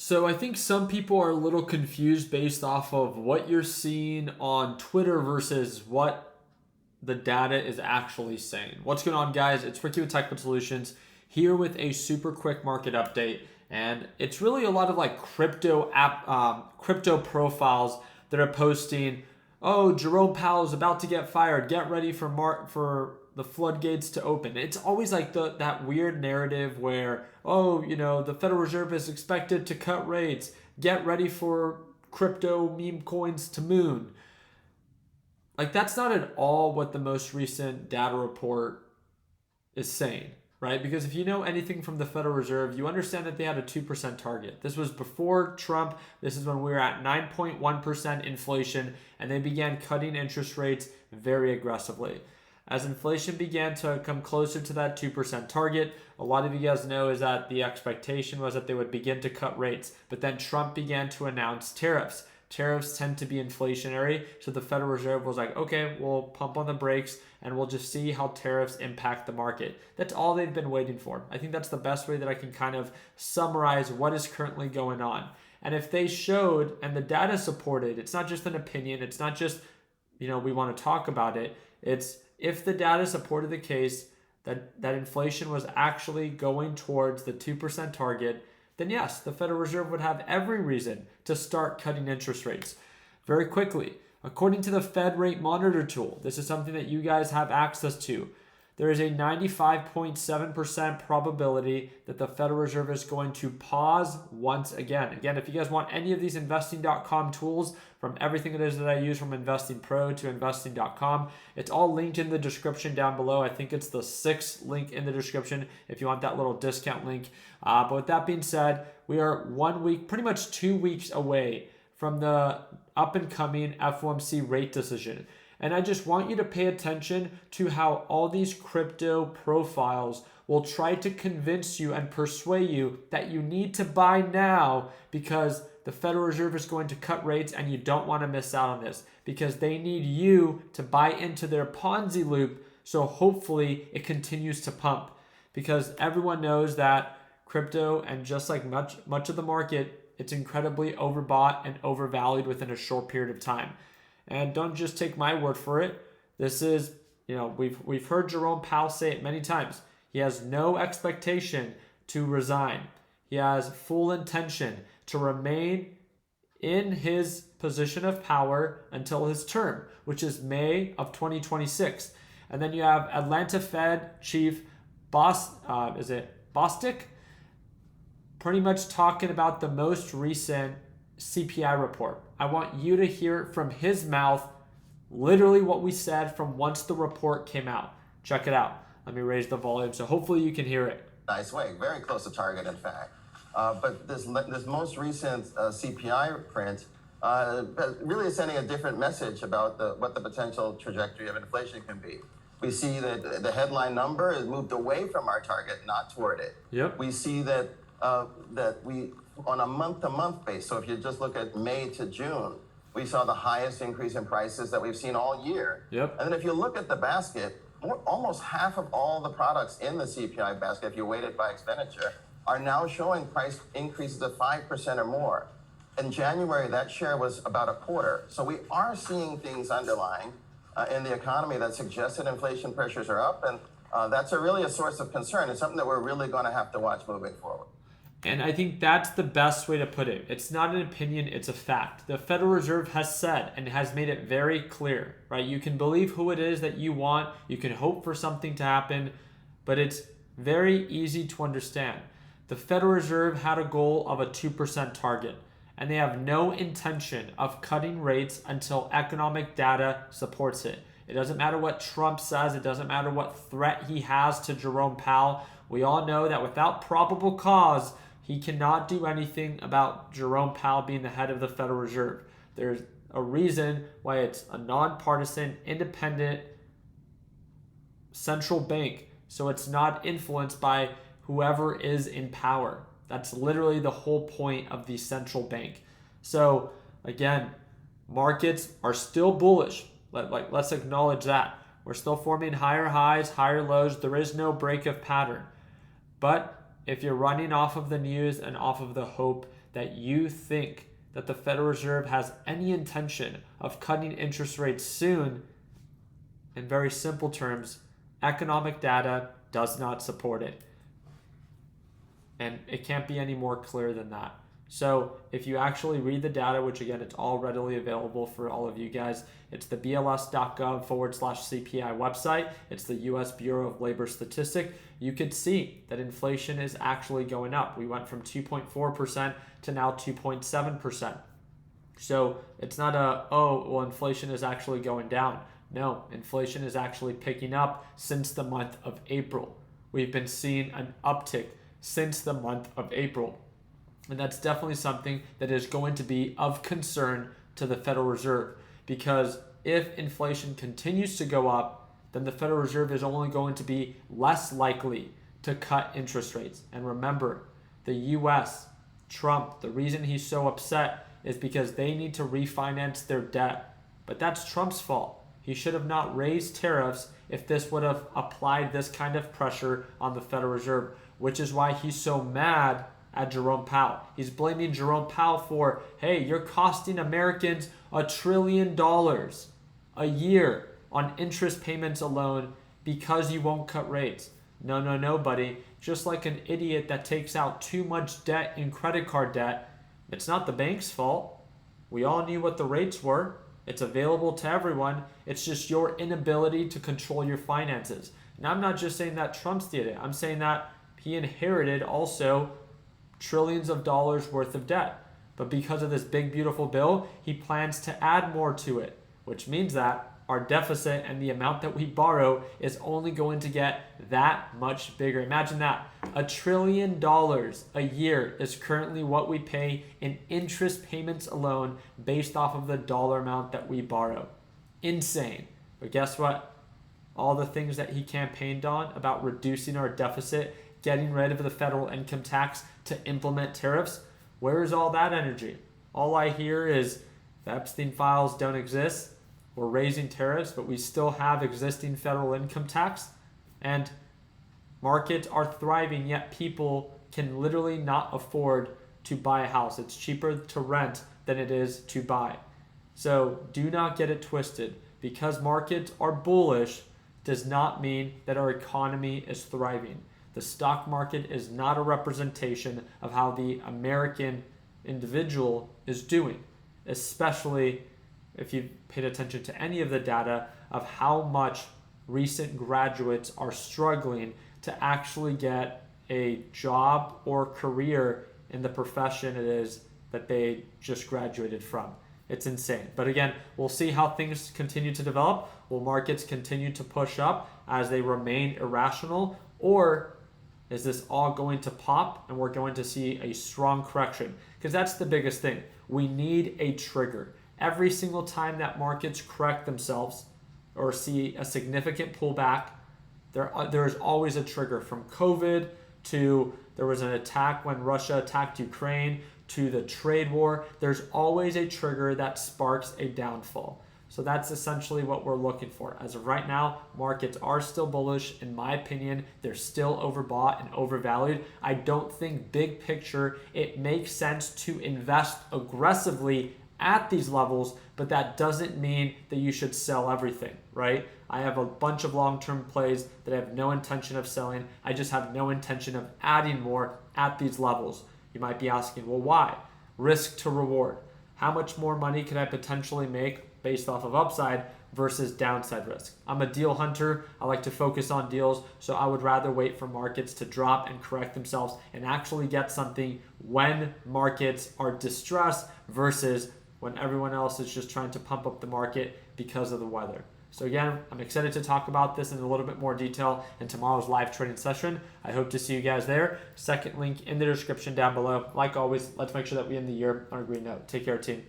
So I think some people are a little confused based off of what you're seeing on Twitter versus what the data is actually saying. What's going on, guys? It's Ricky with Technical Solutions here with a super quick market update, and it's really a lot of like crypto profiles that are posting, "Oh, Jerome Powell is about to get fired. Get ready for the floodgates to open." It's always like that weird narrative where, "Oh, the Federal Reserve is expected to cut rates. Get ready for crypto meme coins to moon." Like, that's not at all what the most recent data report is saying, right? Because if you know anything from the Federal Reserve, you understand that they had a 2% target. This was before Trump. This is when we were at 9.1% inflation, and they began cutting interest rates very aggressively. As inflation began to come closer to that 2% target, a lot of you guys know is that the expectation was that they would begin to cut rates, but then Trump began to announce tariffs. Tariffs tend to be inflationary, so the Federal Reserve was like, okay, we'll pump on the brakes and we'll just see how tariffs impact the market. That's all they've been waiting for. I think that's the best way that I can kind of summarize what is currently going on. And if they showed, and the data supported, it's not just an opinion, it's not just, we want to talk about it, it's if the data supported the case that inflation was actually going towards the 2% target, then yes, the Federal Reserve would have every reason to start cutting interest rates very quickly. According to the Fed Rate Monitor tool, this is something that you guys have access to, there is a 95.7% probability that the Federal Reserve is going to pause once again. Again, if you guys want any of these investing.com tools, from everything it is that I use from Investing Pro to investing.com, it's all linked in the description down below. I think it's the 6th link in the description if you want that little discount link. But with that being said, we are 1 week, pretty much 2 weeks away from the up and coming FOMC rate decision. And I just want you to pay attention to how all these crypto profiles will try to convince you and persuade you that you need to buy now because the Federal Reserve is going to cut rates and you don't want to miss out on this because they need you to buy into their Ponzi loop, so hopefully it continues to pump. Because everyone knows that crypto, and just like much of the market, it's incredibly overbought and overvalued within a short period of time. And don't just take my word for it. This is, we've heard Jerome Powell say it many times. He has no expectation to resign. He has full intention to remain in his position of power until his term, which is May of 2026. And then you have Atlanta Fed Chief Bostic, pretty much talking about the most recent CPI report. I want you to hear from his mouth literally what we said from once the report came out. Check it out. Let me raise the volume so hopefully you can hear it. Nice way, very close to target, in fact. But this most recent CPI print really is sending a different message about what the potential trajectory of inflation can be. We see that the headline number has moved away from our target, not toward it. Yep. We see that we, on a month-to-month basis, so if you just look at May to June, we saw the highest increase in prices that we've seen all year. Yep. And then if you look at the basket, almost half of all the products in the CPI basket, if you weight it by expenditure, are now showing price increases of 5% or more. In January, that share was about a quarter. So we are seeing things underlying in the economy that suggest that inflation pressures are up, and that's really a source of concern. It's something that we're really going to have to watch moving forward. And I think that's the best way to put it. It's not an opinion, it's a fact. The Federal Reserve has said and has made it very clear, right? You can believe who it is that you want, you can hope for something to happen, but it's very easy to understand. The Federal Reserve had a goal of a 2% target, and they have no intention of cutting rates until economic data supports it. It doesn't matter what Trump says, it doesn't matter what threat he has to Jerome Powell. We all know that without probable cause, he cannot do anything about Jerome Powell being the head of the Federal Reserve. There's a reason why it's a nonpartisan, independent central bank, so it's not influenced by whoever is in power. That's literally the whole point of the central bank. So again, markets are still bullish. Let's acknowledge that. We're still forming higher highs, higher lows. There is no break of pattern. But if you're running off of the news and off of the hope that you think that the Federal Reserve has any intention of cutting interest rates soon, in very simple terms, economic data does not support it. And it can't be any more clear than that. So if you actually read the data, which again, it's all readily available for all of you guys, it's the bls.gov/CPI website. It's the U.S. Bureau of Labor Statistics. You could see that inflation is actually going up. We went from 2.4% to now 2.7%. So it's not inflation is actually going down. No, inflation is actually picking up since the month of April. We've been seeing an uptick since the month of April. And that's definitely something that is going to be of concern to the Federal Reserve, because if inflation continues to go up, then the Federal Reserve is only going to be less likely to cut interest rates. And remember, the US, Trump, the reason he's so upset is because they need to refinance their debt. But that's Trump's fault. He should have not raised tariffs if this would have applied this kind of pressure on the Federal Reserve, which is why he's so mad at Jerome Powell. He's blaming Jerome Powell for, hey, you're costing Americans $1 trillion a year on interest payments alone because you won't cut rates. No, buddy. Just like an idiot that takes out too much debt in credit card debt, it's not the bank's fault. We all knew what the rates were. It's available to everyone. It's just your inability to control your finances. And I'm not just saying that Trump's did it. I'm saying that he inherited also trillions of dollars worth of debt. But because of this big, beautiful bill, he plans to add more to it, which means that our deficit and the amount that we borrow is only going to get that much bigger. Imagine that. $1 trillion a year is currently what we pay in interest payments alone based off of the dollar amount that we borrow. Insane. But guess what? All the things that he campaigned on about reducing our deficit, getting rid of the federal income tax to implement tariffs, where is all that energy? All I hear is the Epstein files don't exist. We're raising tariffs, but we still have existing federal income tax, and markets are thriving, yet people can literally not afford to buy a house. It's cheaper to rent than it is to buy. So do not get it twisted. Because markets are bullish does not mean that our economy is thriving. The stock market is not a representation of how the American individual is doing, especially if you've paid attention to any of the data of how much recent graduates are struggling to actually get a job or career in the profession it is that they just graduated from. It's insane. But again, we'll see how things continue to develop. Will markets continue to push up as they remain irrational, or is this all going to pop and we're going to see a strong correction? Because that's the biggest thing. We need a trigger. Every single time that markets correct themselves or see a significant pullback, there is always a trigger, from COVID to there was an attack when Russia attacked Ukraine to the trade war. There's always a trigger that sparks a downfall. So that's essentially what we're looking for. As of right now, markets are still bullish. In my opinion, they're still overbought and overvalued. I don't think big picture it makes sense to invest aggressively at these levels, but that doesn't mean that you should sell everything, right? I have a bunch of long-term plays that I have no intention of selling. I just have no intention of adding more at these levels. You might be asking, well, why? Risk to reward. How much more money could I potentially make based off of upside versus downside risk? I'm a deal hunter. I like to focus on deals, so I would rather wait for markets to drop and correct themselves and actually get something when markets are distressed versus when everyone else is just trying to pump up the market because of the weather. So again, I'm excited to talk about this in a little bit more detail in tomorrow's live trading session. I hope to see you guys there. Second link in the description down below. Like always, let's make sure that we end the year on a green note. Take care, team.